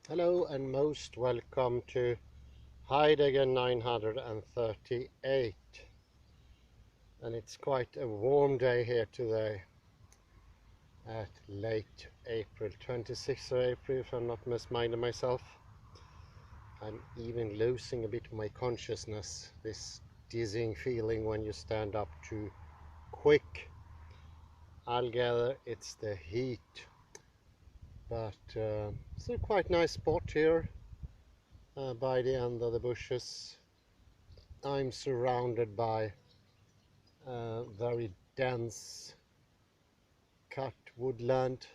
Hello and most welcome to Heidegger 938. And it's quite a warm day here today at late April, 26th of April if I'm not misminding myself. I'm even losing a bit of my consciousness, this dizzying feeling when you stand up too quick. I'll gather it's the heat, but it's a quite nice spot here by the end of the bushes. I'm surrounded by very dense cut woodland.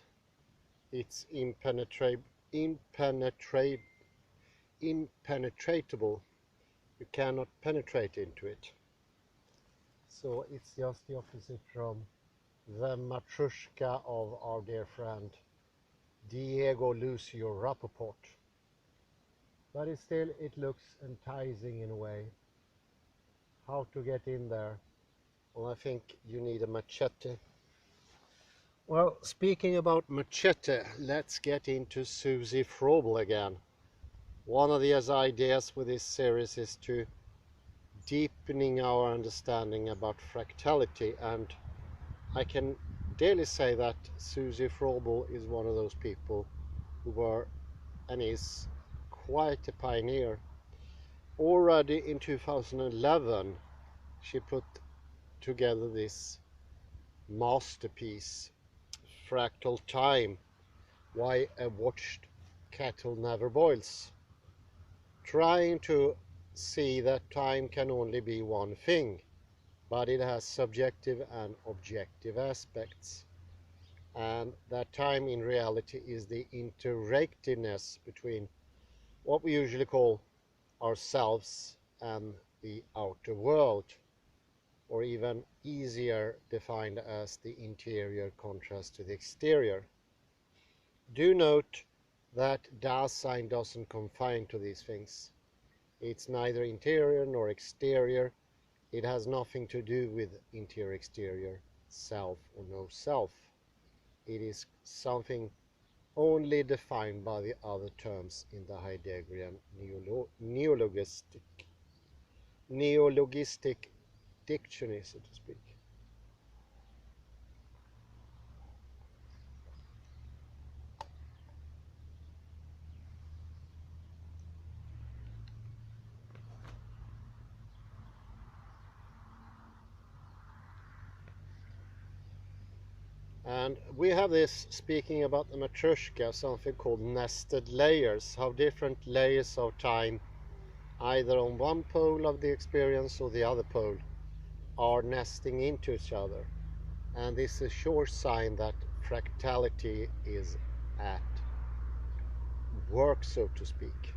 It's impenetrable. You cannot penetrate into it. So it's just the opposite from the Matrushka of our dear friend Diego Lucio Rappaport. But it looks enticing in a way. How to get in there? Well, I think you need a machete. Well, speaking about machete, let's get into Susie Frobel again. One of the ideas with this series is to deepening our understanding about fractality, and I can daily say that Susie Frobel is one of those people who were and is quite a pioneer. Already in 2011 she put together this masterpiece, Fractal Time, Why a Watched Kettle Never Boils, trying to see that time can only be one thing, but it has subjective and objective aspects, and that time in reality is the interactiveness between what we usually call ourselves and the outer world, or even easier defined as the interior contrast to the exterior. Do note that Dasein doesn't confine to these things. It's neither interior nor exterior. It has nothing to do with interior, exterior, self or no self. It is something only defined by the other terms in the Heideggerian neologistic dictionary, so to speak. And we have this, speaking about the Matrushka, something called nested layers, how different layers of time, either on one pole of the experience or the other pole, are nesting into each other. And this is a sure sign that fractality is at work, so to speak.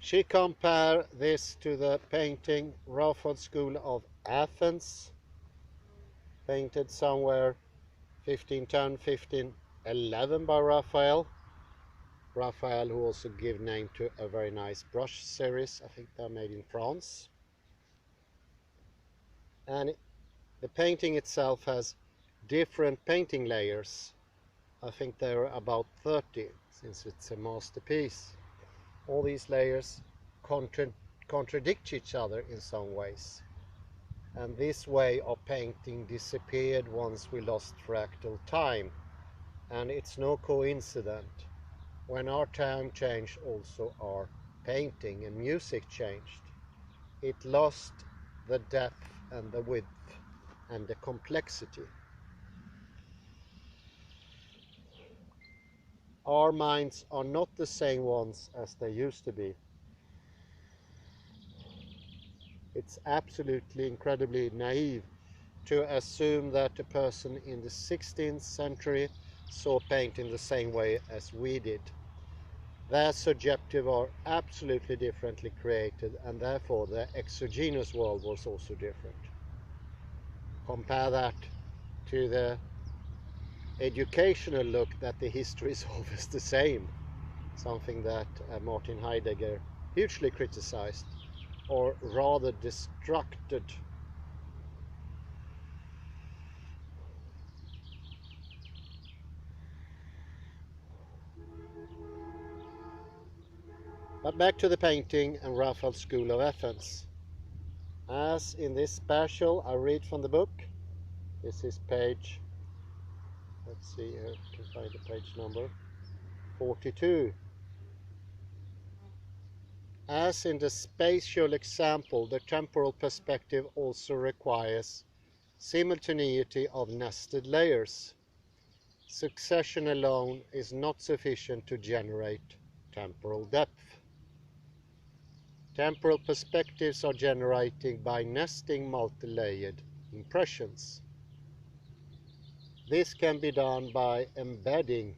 She compared this to the painting Raphael School of Athens, painted somewhere 1510, 1511 by Raphael. Raphael, who also gave name to a very nice brush series, I think they're made in France. And the painting itself has different painting layers. I think there are about 30, since it's a masterpiece. All these layers contradict each other in some ways. And this way of painting disappeared once we lost fractal time. And it's no coincidence. When our time changed, also our painting and music changed. It lost the depth and the width and the complexity. Our minds are not the same ones as they used to be. It's absolutely incredibly naive to assume that a person in the 16th century saw painting the same way as we did. Their subjective are absolutely differently created, and therefore the exogenous world was also different. Compare that to the educational look that the history is always the same, something that Martin Heidegger hugely criticized. or rather destructed. But back to the painting and Raphael's School of Athens. As in this special, I read from the book. This is page, let's see here, I can find the page number, 42. As in the spatial example, the temporal perspective also requires simultaneity of nested layers. Succession alone is not sufficient to generate temporal depth. Temporal perspectives are generated by nesting multi-layered impressions. This can be done by embedding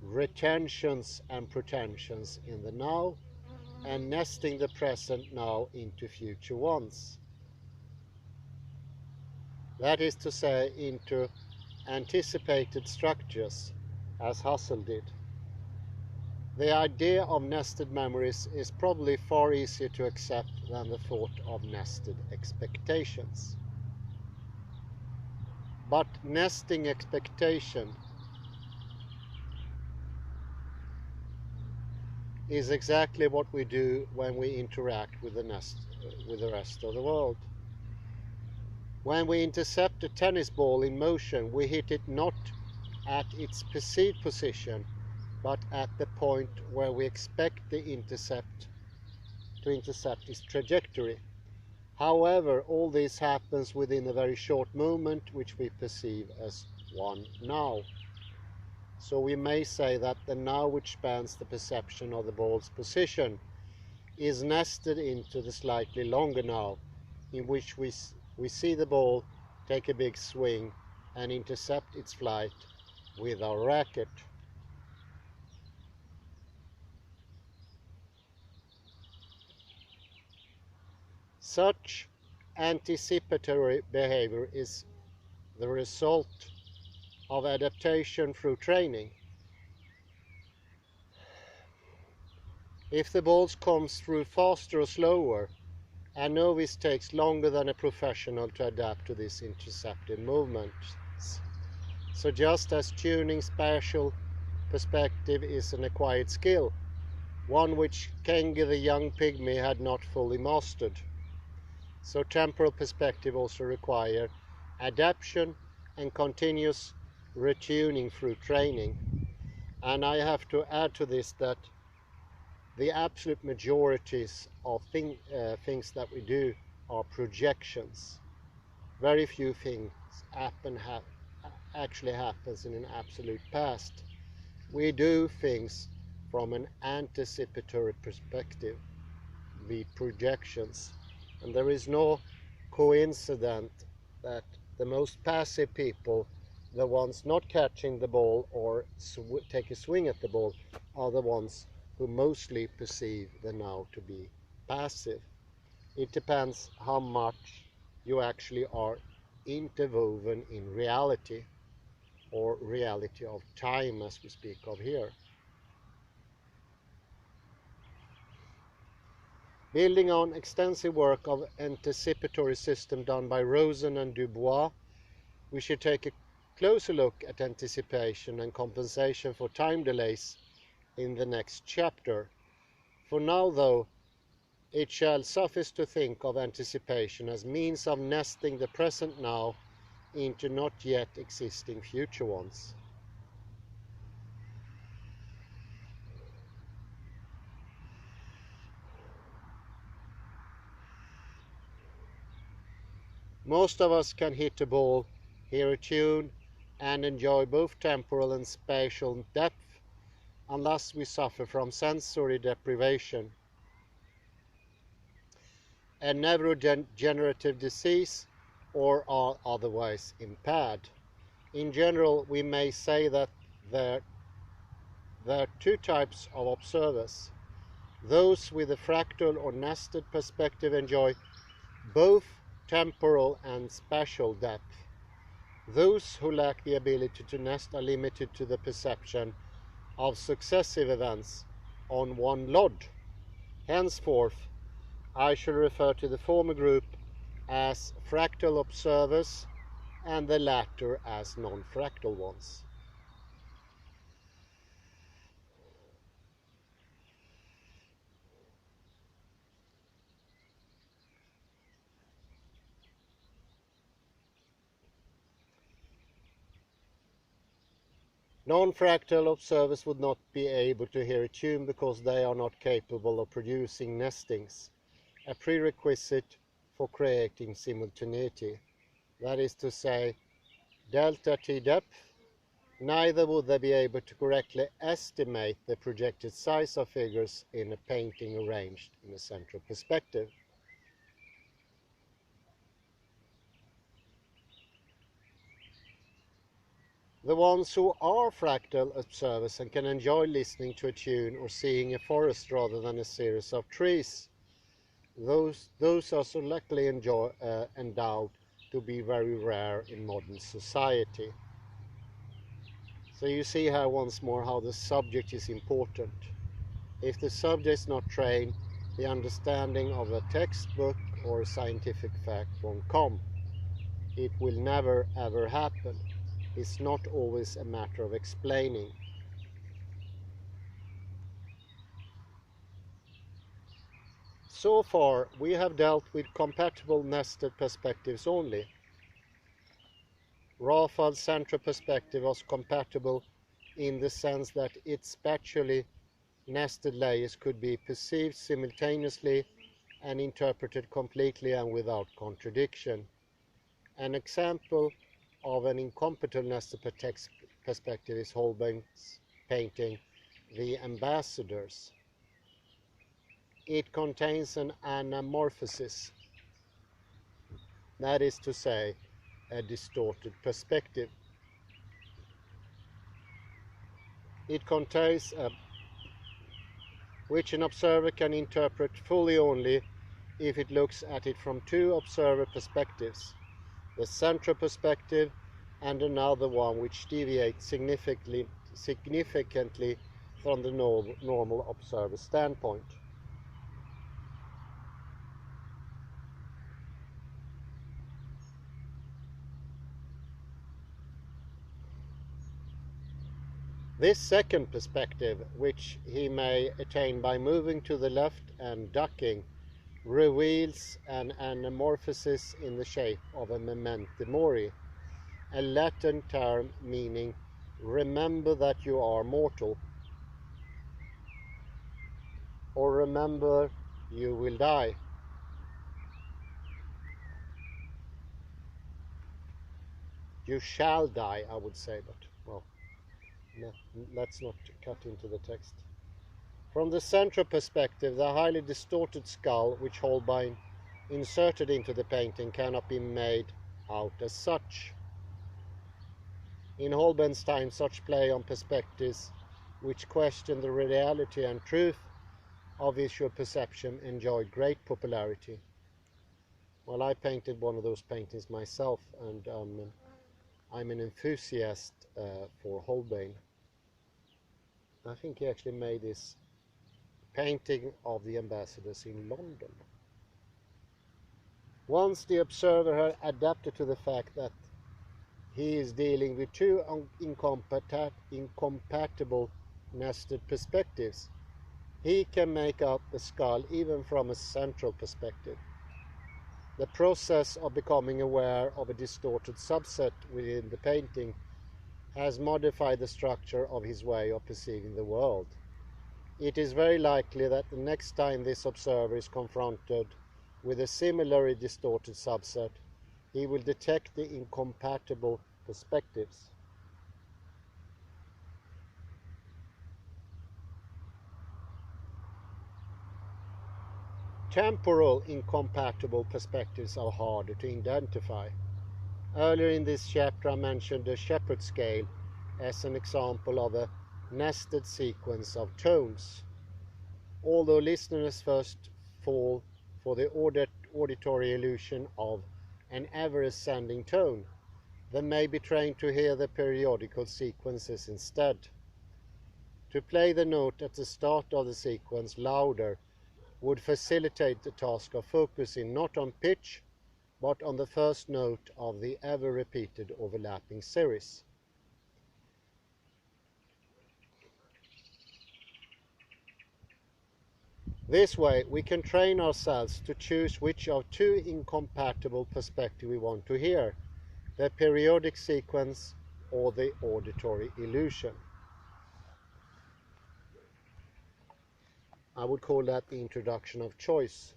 retentions and pretensions in the now and nesting the present now into future ones. That is to say, into anticipated structures, as Husserl did. The idea of nested memories is probably far easier to accept than the thought of nested expectations. But nesting expectation is exactly what we do when we interact with the rest of the world. When we intercept a tennis ball in motion, we hit it not at its perceived position, but at the point where we expect the intercept to intercept its trajectory. However, all this happens within a very short moment, which we perceive as one now. So we may say that the now which spans the perception of the ball's position is nested into the slightly longer now, in which we see the ball take a big swing and intercept its flight with our racket. Such anticipatory behavior is the result of adaptation through training. If the ball comes through faster or slower, a novice takes longer than a professional to adapt to this intercepted movement. So just as tuning spatial perspective is an acquired skill, one which Kenge the young pygmy had not fully mastered, so temporal perspective also requires adaptation and continuous retuning through training. And I have to add to this that the absolute majorities of things that we do are projections. Very few things actually happens in an absolute past. We do things from an anticipatory perspective, the projections. And there is no coincidence that the most passive people, the ones not catching the ball or take a swing at the ball, are the ones who mostly perceive the now to be passive. It depends how much you actually are interwoven in reality, or reality of time as we speak of here. Building on extensive work of anticipatory system done by Rosen and Dubois, we should take a closer look at anticipation and compensation for time delays in the next chapter. For now, though, it shall suffice to think of anticipation as means of nesting the present now into not yet existing future ones. Most of us can hit a ball, hear a tune, and enjoy both temporal and spatial depth, unless we suffer from sensory deprivation, a neurodegenerative disease, or are otherwise impaired. In general, we may say that there are two types of observers. Those with a fractal or nested perspective enjoy both temporal and spatial depth. Those who lack the ability to nest are limited to the perception of successive events on one lod. Henceforth, I shall refer to the former group as fractal observers and the latter as non-fractal ones. Non-fractal observers would not be able to hear a tune because they are not capable of producing nestings, a prerequisite for creating simultaneity. That is to say, delta T depth. Neither would they be able to correctly estimate the projected size of figures in a painting arranged in a central perspective. The ones who are fractal observers and can enjoy listening to a tune or seeing a forest rather than a series of trees, those are so luckily endowed to be very rare in modern society. So you see here once more how the subject is important. If the subject is not trained, the understanding of a textbook or a scientific fact won't come. It will never ever happen. It's not always a matter of explaining. So far, we have dealt with compatible nested perspectives only. Raphael's central perspective was compatible in the sense that its spatially nested layers could be perceived simultaneously and interpreted completely and without contradiction. An example of an incompatible nested perspective is Holbein's painting The Ambassadors. It contains an anamorphosis, that is to say, a distorted perspective. It contains which an observer can interpret fully only if it looks at it from two observer perspectives, the central perspective and another one which deviates significantly from the normal observer standpoint. This second perspective, which he may attain by moving to the left and ducking, reveals an anamorphosis in the shape of a memento mori, a Latin term meaning remember that you are mortal, or remember you will die. You shall die, I would say, but well, no, let's not cut into the text. From the central perspective, the highly distorted skull which Holbein inserted into the painting cannot be made out as such. In Holbein's time, such play on perspectives which question the reality and truth of visual perception enjoyed great popularity. Well, I painted one of those paintings myself, and I'm an enthusiast for Holbein. I think he actually made this painting of the ambassadors in London. Once the observer had adapted to the fact that he is dealing with two incompatible nested perspectives, he can make out the skull even from a central perspective. The process of becoming aware of a distorted subset within the painting has modified the structure of his way of perceiving the world. It is very likely that the next time this observer is confronted with a similarly distorted subset, he will detect the incompatible perspectives. Temporal incompatible perspectives are harder to identify. Earlier in this chapter I mentioned the Shepherd scale as an example of a nested sequence of tones. Although listeners first fall for the auditory illusion of an ever-ascending tone, they may be trained to hear the periodical sequences instead. To play the note at the start of the sequence louder would facilitate the task of focusing not on pitch, but on the first note of the ever-repeated overlapping series. This way, we can train ourselves to choose which of two incompatible perspectives we want to hear, the periodic sequence or the auditory illusion. I would call that the introduction of choice.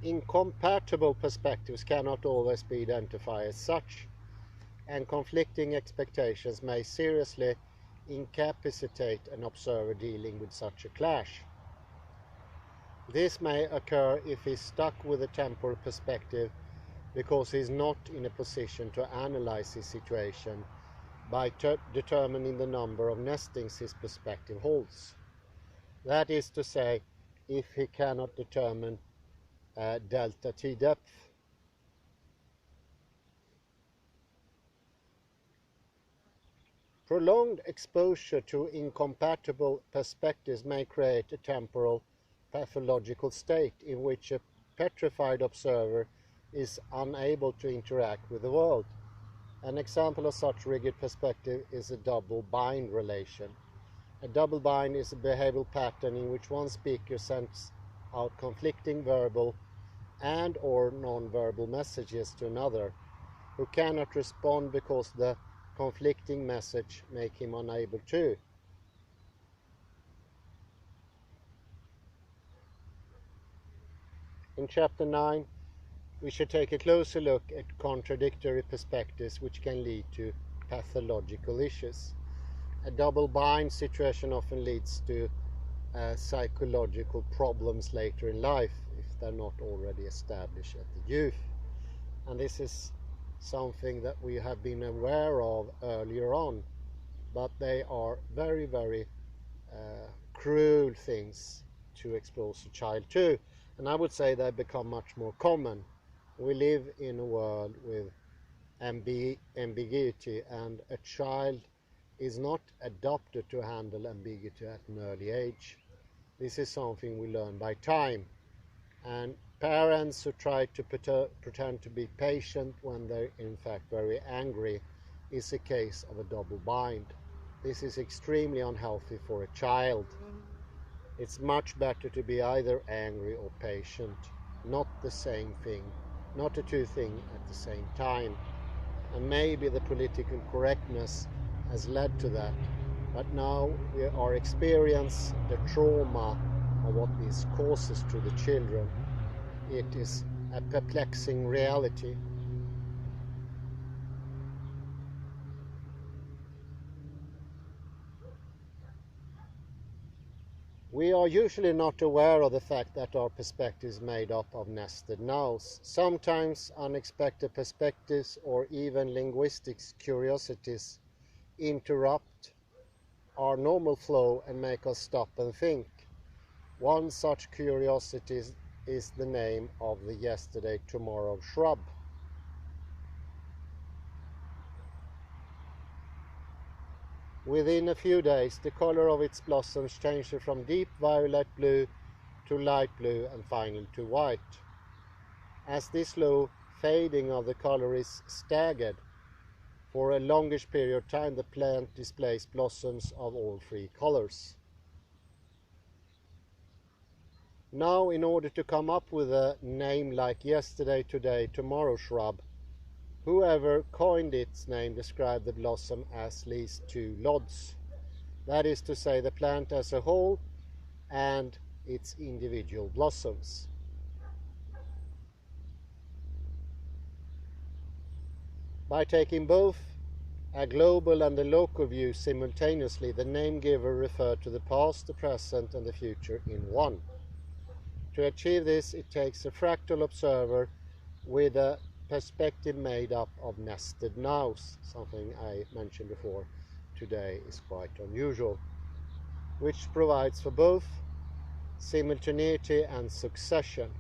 Incompatible perspectives cannot always be identified as such, and conflicting expectations may seriously incapacitate an observer dealing with such a clash. This may occur if he is stuck with a temporal perspective because he is not in a position to analyze his situation by determining the number of nestings his perspective holds. That is to say, if he cannot determine delta T depth. Prolonged exposure to incompatible perspectives may create a temporal pathological state in which a petrified observer is unable to interact with the world. An example of such rigid perspective is a double bind relation. A double bind is a behavioral pattern in which one speaker sends out conflicting verbal and or non-verbal messages to another, who cannot respond because the conflicting message make him unable to. In Chapter 9, we should take a closer look at contradictory perspectives which can lead to pathological issues. A double bind situation often leads to psychological problems later in life if they're not already established at the youth. And this is something that we have been aware of earlier on, but they are very, very cruel things to expose a child to, and I would say they become much more common. We live in a world with ambiguity, and a child is not adopted to handle ambiguity at an early age. This is something we learn by time, and parents who try to pretend to be patient when they're in fact very angry is a case of a double bind. This is extremely unhealthy for a child. It's much better to be either angry or patient, not the same thing, not the two things at the same time. And maybe the political correctness has led to that, but now we are experiencing the trauma of what this causes to the children. It is a perplexing reality. We are usually not aware of the fact that our perspective is made up of nested nows. Sometimes unexpected perspectives or even linguistic curiosities interrupt our normal flow and make us stop and think. One such curiosity is the name of the yesterday-tomorrow shrub. Within a few days, the color of its blossoms changes from deep violet blue to light blue and finally to white. As this slow fading of the color is staggered, for a longish period of time the plant displays blossoms of all three colors. Now, in order to come up with a name like yesterday, today, tomorrow shrub, whoever coined its name described the blossom as least two lods. That is to say, the plant as a whole and its individual blossoms. By taking both a global and a local view simultaneously, the name giver referred to the past, the present and the future in one. To achieve this, it takes a fractal observer with a perspective made up of nested nows, something I mentioned before, today is quite unusual, which provides for both simultaneity and succession.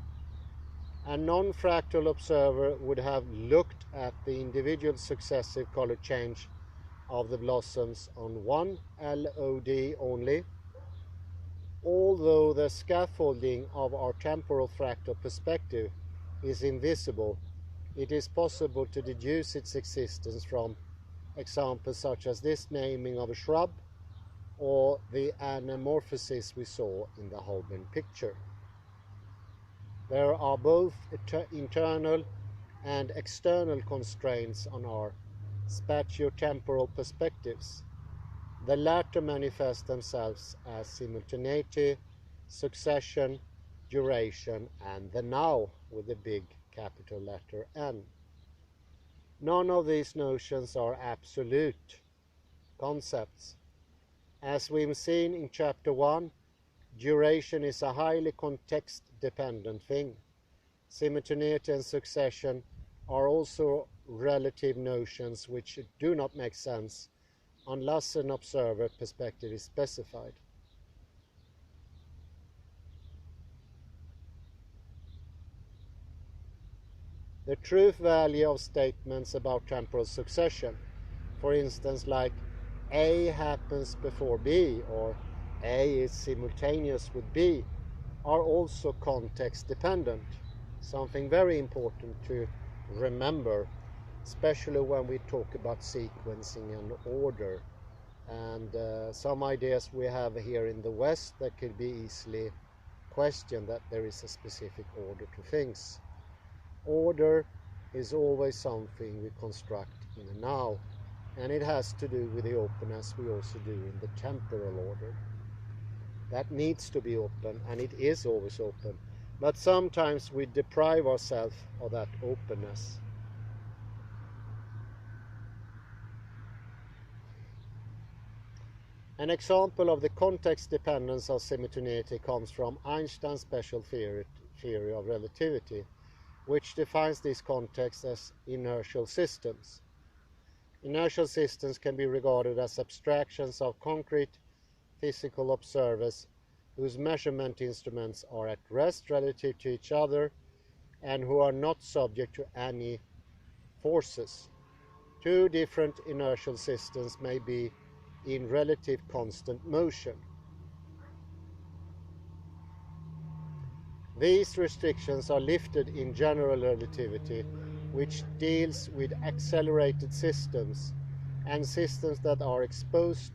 A non-fractal observer would have looked at the individual successive color change of the blossoms on one LOD only. Although the scaffolding of our temporal fractal perspective is invisible, it is possible to deduce its existence from examples such as this naming of a shrub or the anamorphosis we saw in the Holbein picture. There are both internal and external constraints on our spatiotemporal perspectives. The latter manifest themselves as simultaneity, succession, duration, and the now with the big capital letter N. None of these notions are absolute concepts. As we've seen in Chapter 1, duration is a highly context-dependent thing. Simultaneity and succession are also relative notions which do not make sense unless an observer perspective is specified. The truth value of statements about temporal succession, for instance like A happens before B or A is simultaneous with B, are also context dependent, something very important to remember, especially when we talk about sequencing and order, and some ideas we have here in the West that could be easily questioned, that there is a specific order to things. Order is always something we construct in a now, and it has to do with the openness we also do in the temporal order. That needs to be open, and it is always open, but sometimes we deprive ourselves of that openness. An example of the context dependence of simultaneity comes from Einstein's special theory of relativity, which defines these contexts as inertial systems. Inertial systems can be regarded as abstractions of concrete physical observers whose measurement instruments are at rest relative to each other and who are not subject to any forces. Two different inertial systems may be in relative constant motion. These restrictions are lifted in general relativity, which deals with accelerated systems and systems that are exposed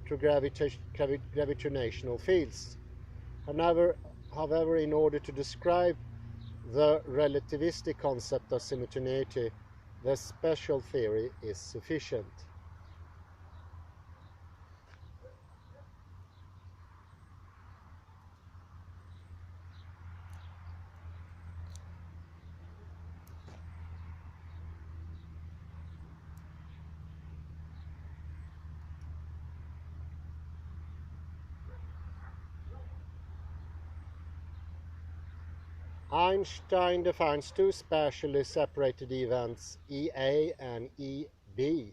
to gravitational fields. However, in order to describe the relativistic concept of simultaneity, the special theory is sufficient. Einstein defines two spatially separated events, EA and EB,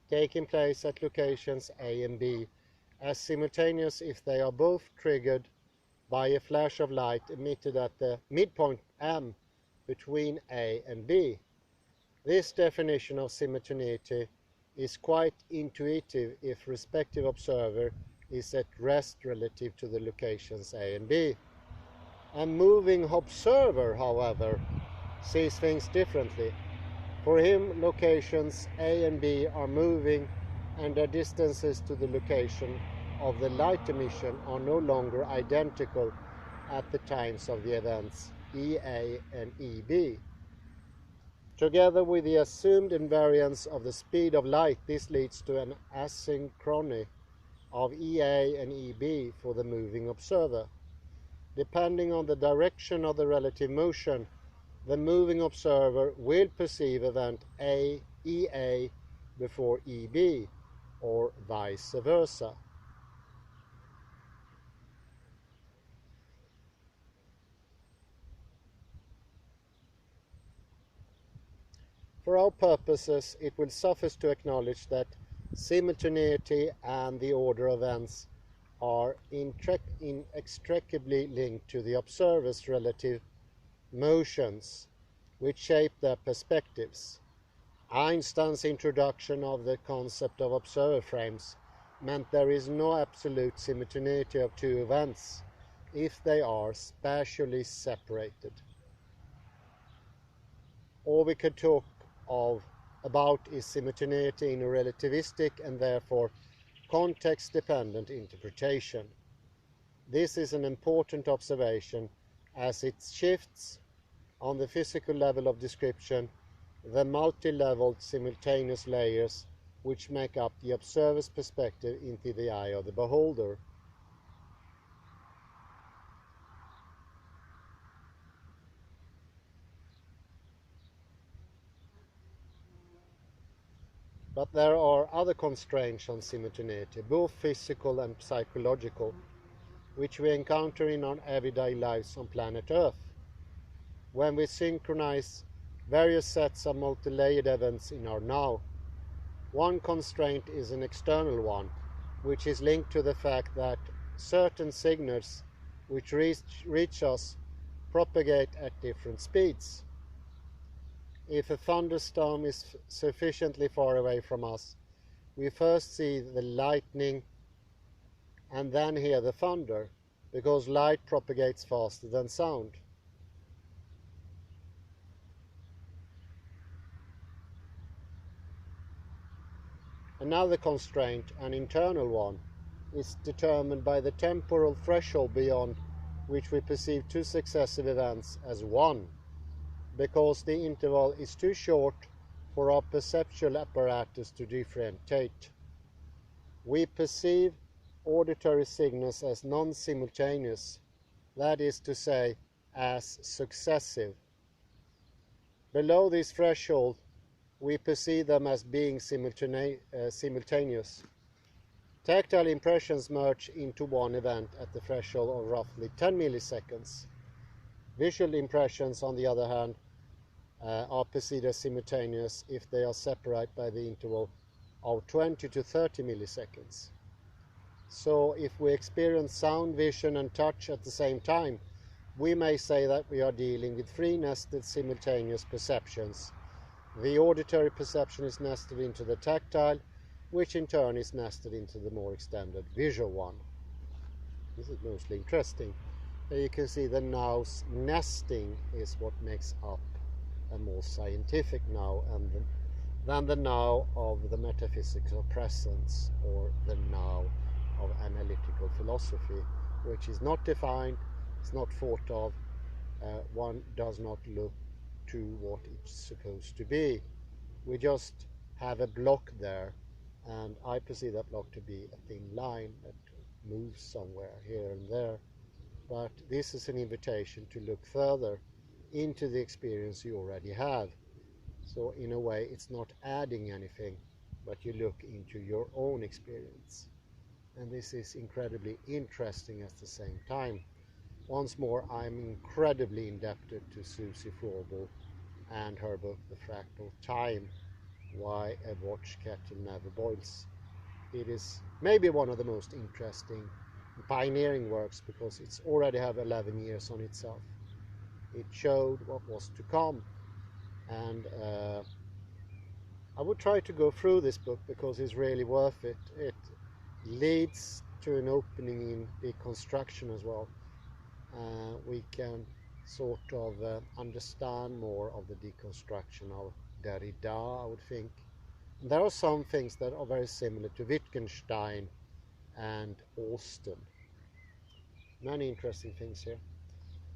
taking place at locations A and B, as simultaneous if they are both triggered by a flash of light emitted at the midpoint M between A and B. This definition of simultaneity is quite intuitive if respective observer is at rest relative to the locations A and B. A moving observer, however, sees things differently. For him, locations A and B are moving, and their distances to the location of the light emission are no longer identical at the times of the events EA and EB. Together with the assumed invariance of the speed of light, this leads to an asynchrony of EA and EB for the moving observer. Depending on the direction of the relative motion, the moving observer will perceive event EA before EB, or vice versa. For our purposes, it will suffice to acknowledge that Simultaneity and the order of events are inextricably linked to the observer's relative motions, which shape their perspectives. Einstein's introduction of the concept of observer frames meant there is no absolute simultaneity of two events if they are spatially separated. All we could talk about is simultaneity in a relativistic and therefore context-dependent interpretation. This is an important observation as it shifts, on the physical level of description, the multi-leveled simultaneous layers which make up the observer's perspective into the eye of the beholder. But there are other constraints on simultaneity, both physical and psychological, which we encounter in our everyday lives on planet Earth. When we synchronize various sets of multi-layered events in our now, one constraint is an external one, which is linked to the fact that certain signals which reach us propagate at different speeds. If a thunderstorm is sufficiently far away from us, we first see the lightning and then hear the thunder, because light propagates faster than sound. Another constraint, an internal one, is determined by the temporal threshold beyond which we perceive two successive events as one, because the interval is too short for our perceptual apparatus to differentiate. We perceive auditory signals as non-simultaneous, that is to say, as successive. Below this threshold, we perceive them as being simultaneous. Tactile impressions merge into one event at the threshold of roughly 10 milliseconds. Visual impressions, on the other hand, are perceived as simultaneous if they are separated by the interval of 20 to 30 milliseconds. So if we experience sound, vision and touch at the same time, we may say that we are dealing with three nested simultaneous perceptions. The auditory perception is nested into the tactile, which in turn is nested into the more extended visual one. This is mostly interesting. Here you can see the now's nesting is what makes up a more scientific now than the now of the metaphysics of presence or the now of analytical philosophy, which is not defined, it's not thought of, one does not look to what it's supposed to be. We just have a block there, and I perceive that block to be a thin line that moves somewhere here and there. But this is an invitation to look further into the experience you already have. So in a way, it's not adding anything, but you look into your own experience. And this is incredibly interesting at the same time. Once more, I'm incredibly indebted to Susie Froebel and her book, The Fractal Time, Why a Watch Kettle Never Boils. It is maybe one of the most interesting pioneering works because it's already have 11 years on itself. It showed what was to come, and I would try to go through this book because it's really worth it. It leads to an opening in deconstruction as well. We can sort of understand more of the deconstruction of Derrida, I would think. And there are some things that are very similar to Wittgenstein and Austin. Many interesting things here.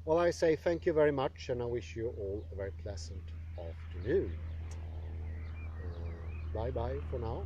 Well, I say thank you very much, and I wish you all a very pleasant afternoon. Bye-bye for now.